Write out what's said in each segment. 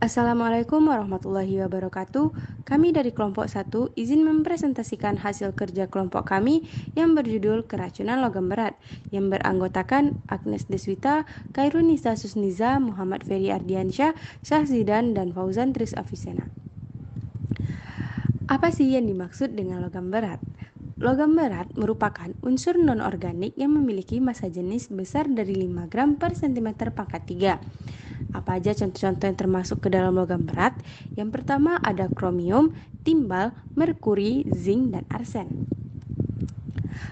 Assalamualaikum warahmatullahi wabarakatuh. Kami dari kelompok 1 izin mempresentasikan hasil kerja kelompok kami yang berjudul Keracunan Logam Berat yang beranggotakan Agnes Deswita, Khairunisa Susniza, Muhammad Ferry Ardiansyah, Syahzidan, dan Fauzan Tris Afisena. Apa sih yang dimaksud dengan logam berat? Logam berat merupakan unsur non-organik yang memiliki massa jenis besar dari 5 gram per cm pangkat 3. Apa aja contoh-contoh yang termasuk ke dalam logam berat? Yang pertama ada kromium, timbal, merkuri, zinc, dan arsen.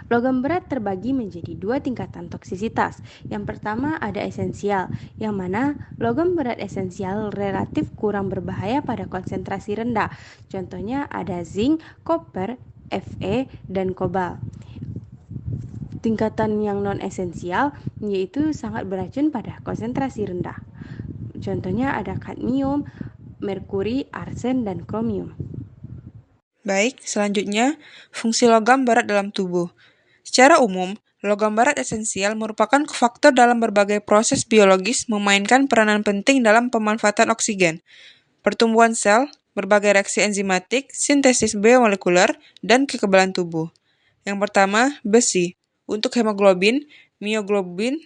Logam berat terbagi menjadi dua tingkatan toksisitas. Yang pertama ada esensial, yang mana logam berat esensial relatif kurang berbahaya pada konsentrasi rendah. Contohnya ada zinc, koper, Fe, dan kobalt. Tingkatan yang non-esensial yaitu sangat beracun pada konsentrasi rendah. Contohnya ada kadmium, merkuri, arsen, dan kromium. Baik, selanjutnya, fungsi logam berat dalam tubuh. Secara umum, logam berat esensial merupakan faktor dalam berbagai proses biologis memainkan peranan penting dalam pemanfaatan oksigen, pertumbuhan sel, berbagai reaksi enzimatik, sintesis biomolekuler, dan kekebalan tubuh. Yang pertama, besi. Untuk hemoglobin, mioglobin,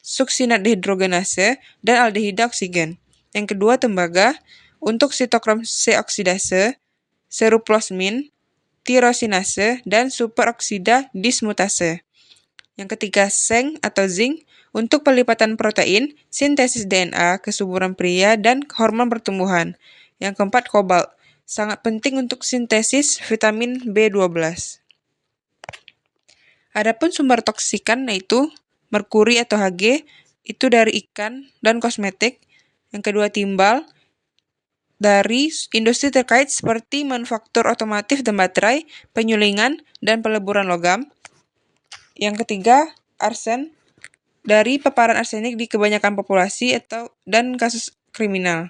suksinat dehidrogenase, dan aldehida oksigen. Yang kedua, tembaga. Untuk sitokrom C oksidase, seruplasmin, tirosinase, dan superoksida dismutase. Yang ketiga, seng atau zinc untuk pelipatan protein, sintesis DNA, kesuburan pria, dan hormon pertumbuhan. Yang keempat, kobalt. Sangat penting untuk sintesis vitamin B12. Adapun sumber toksikan yaitu merkuri atau Hg, itu dari ikan dan kosmetik. Yang kedua, timbal dari industri terkait seperti manufaktur otomotif dan baterai, penyulingan, dan peleburan logam. Yang ketiga, arsen dari paparan arsenik di kebanyakan populasi dan kasus kriminal.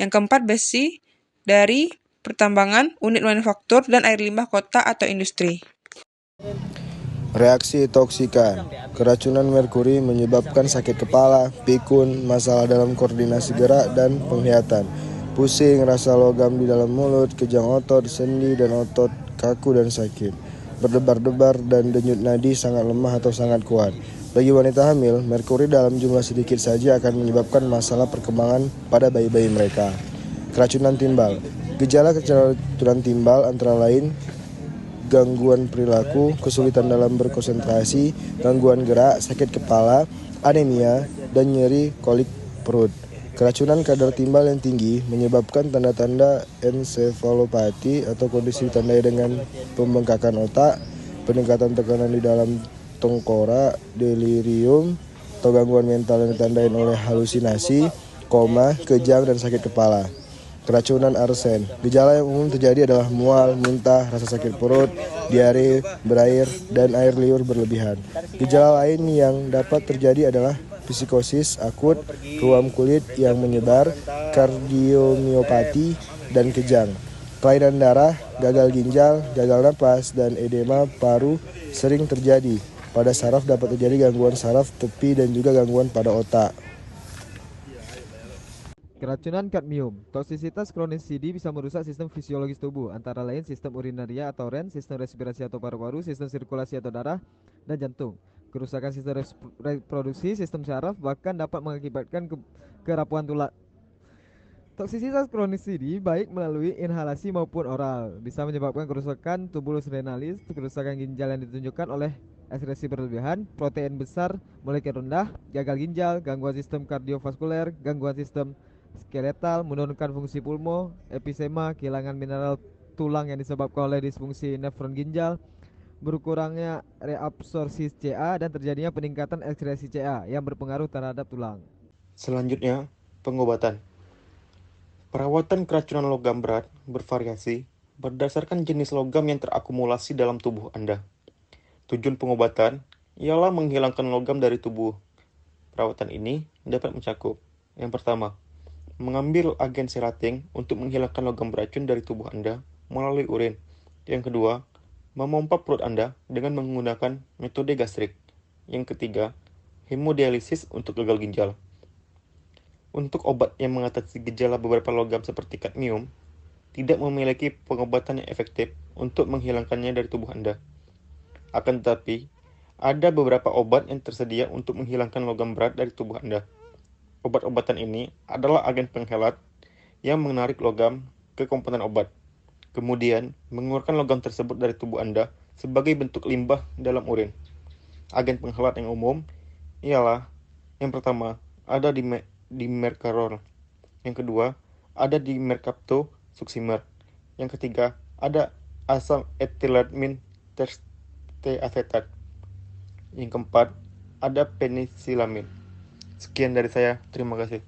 Yang keempat, besi dari pertambangan, unit manufaktur, dan air limbah kota atau industri. Reaksi toksika. Keracunan merkuri menyebabkan sakit kepala, pikun, masalah dalam koordinasi gerak dan penglihatan, pusing, rasa logam di dalam mulut, kejang otot, sendi, dan otot kaku dan sakit, berdebar-debar, dan denyut nadi sangat lemah atau sangat kuat. Bagi wanita hamil, merkuri dalam jumlah sedikit saja akan menyebabkan masalah perkembangan pada bayi-bayi mereka. Keracunan timbal. Gejala keracunan timbal antara lain gangguan perilaku, kesulitan dalam berkonsentrasi, gangguan gerak, sakit kepala, anemia, dan nyeri kolik perut. Keracunan kadar timbal yang tinggi menyebabkan tanda-tanda ensefalopati atau kondisi ditandai dengan pembengkakan otak, peningkatan tekanan di dalam tengkorak, delirium, atau gangguan mental yang ditandai oleh halusinasi, koma, kejang, dan sakit kepala. Keracunan arsen. Gejala yang umum terjadi adalah mual, muntah, rasa sakit perut, diare, berair, dan air liur berlebihan. Gejala lain yang dapat terjadi adalah psikosis akut, ruam kulit yang menyebar, kardiomiopati, dan kejang. Kelainan darah, gagal ginjal, gagal napas, dan edema paru sering terjadi. Pada saraf dapat terjadi gangguan saraf tepi dan juga gangguan pada otak. Keracunan kadmium. Toksisitas kronis CD bisa merusak sistem fisiologis tubuh, antara lain sistem urinaria atau REN, sistem respirasi atau paru-paru, sistem sirkulasi atau darah, dan jantung. Kerusakan sistem reproduksi, sistem syaraf, bahkan dapat mengakibatkan kerapuhan tulang. Toksisitas kronis CD baik melalui inhalasi maupun oral, bisa menyebabkan kerusakan tubulus renalis, kerusakan ginjal yang ditunjukkan oleh ekskresi berlebihan, protein besar, molekul rendah, gagal ginjal, gangguan sistem kardiovaskuler, gangguan sistem skeletal, menurunkan fungsi pulmo, episema, kehilangan mineral tulang yang disebabkan oleh disfungsi nefron ginjal, berkurangnya reabsorpsi Ca, dan terjadinya peningkatan ekskresi Ca yang berpengaruh terhadap tulang. Selanjutnya, pengobatan. Perawatan keracunan logam berat bervariasi berdasarkan jenis logam yang terakumulasi dalam tubuh Anda. Tujuan pengobatan ialah menghilangkan logam dari tubuh. Perawatan ini dapat mencakup: yang pertama, mengambil agen selating untuk menghilangkan logam beracun dari tubuh Anda melalui urin. Yang kedua, memompa perut Anda dengan menggunakan metode gastrik. Yang ketiga, hemodialisis untuk gagal ginjal. Untuk obat yang mengatasi gejala beberapa logam seperti kadmium, tidak memiliki pengobatan yang efektif untuk menghilangkannya dari tubuh Anda. Akan tetapi, ada beberapa obat yang tersedia untuk menghilangkan logam berat dari tubuh Anda. Obat-obatan ini adalah agen penghelat yang menarik logam ke komponen obat, kemudian mengeluarkan logam tersebut dari tubuh Anda sebagai bentuk limbah dalam urin. Agen penghelat yang umum ialah yang pertama, ada di mercurol. Yang kedua, ada di mercaptosuksimar. Yang ketiga, ada asam etilamin tersteacetat. Yang keempat, ada penisilamin. Sekian dari saya, terima kasih.